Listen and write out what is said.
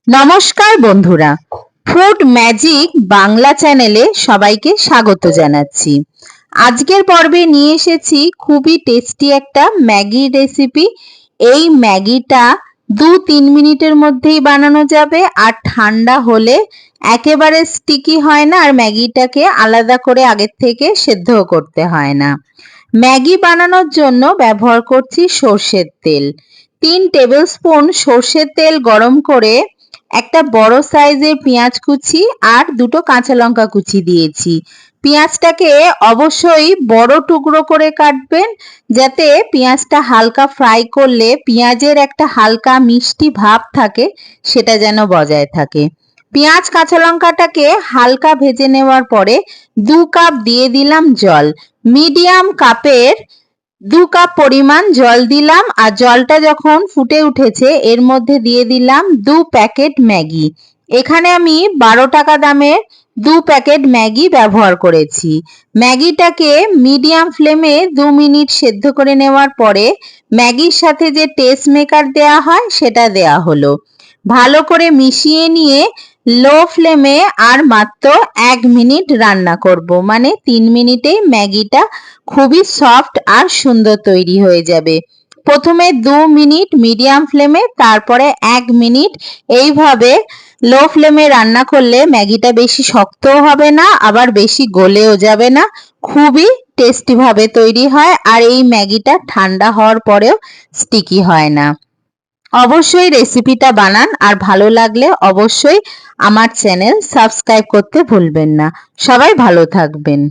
নমস্কার বন্ধুরা, food magic Bangla চ্যানেলে সবাইকে স্বাগত জানাচ্ছি। আজকের পর্বে নিয়ে এসেছি খুবই টেস্টি একটা ম্যাগির রেসিপি। এই ম্যাগিটা 2-3 মিনিটের মধ্যেই বানানো যাবে, আর ঠান্ডা হলে একেবারে স্টিকি হয় না, আর ম্যাগিটাকে আলাদা করে আগের থেকে সেদ্ধ করতে হয় না। ম্যাগি বানানোর জন্য ব্যবহার করছি সর্ষের তেল। 3 টেবিল স্পুন সর্ষের তেল গরম করে একটা বড় সাইজের পেঁয়াজ কুচি আর 2টো কাঁচা লঙ্কা কুচি দিয়েছি। পেঁয়াজটাকে অবশ্যই বড় টুকরো করে কাটবেন, যাতে পেঁয়াজটা হালকা ফ্রাই করলে পেঁয়াজের একটা হালকা মিষ্টি ভাব থাকে, সেটা যেন বজায় থাকে। পেঁয়াজ কাঁচা লঙ্কাটাকে হালকা ভেজে নেওয়ার পরে 2 কাপ দিয়ে দিলাম জল। মিডিয়াম কাপের 2 কাপ পরিমাণ জল দিলাম, আর জলটা যখন ফুটে উঠেছে এর মধ্যে দিয়ে দিলাম 2 প্যাকেট ম্যাগি। এখানে আমি 12 টাকা দামের 2 প্যাকেট ম্যাগি ব্যবহার করেছি। ম্যাগিটাকে মিডিয়াম ফ্লেমে 2 মিনিট সেদ্ধ করে নেওয়ার পরে ম্যাগির সাথে যে টেস্ট মেকার দেয়া হয় সেটা দেয়া হলো। ভালো করে মিশিয়ে নিয়ে লো ফ্লেমে আর মাত্র 1 মিনিট রান্না করব, মানে 3 মিনিটেই ম্যাগিটা খুবই সফট আর সুন্দর তৈরি হয়ে যাবে। প্রথমে 2 মিনিট মিডিয়াম ফ্লেমে, তারপরে 1 মিনিট এইভাবে লো ফ্লেমে রান্না করলে ম্যাগিটা বেশি শক্তও হবে না, আবার বেশি গলেও যাবে না। খুবই টেস্টি ভাবে তৈরি হয়, আর এই ম্যাগিটা ঠান্ডা হওয়ার পরেও স্টিকি হয় না। অবশ্যই রেসিপিটা বানান, আর ভালো লাগলে অবশ্যই আমার চ্যানেল সাবস্ক্রাইব করতে ভুলবেন না। সবাই ভালো থাকবেন।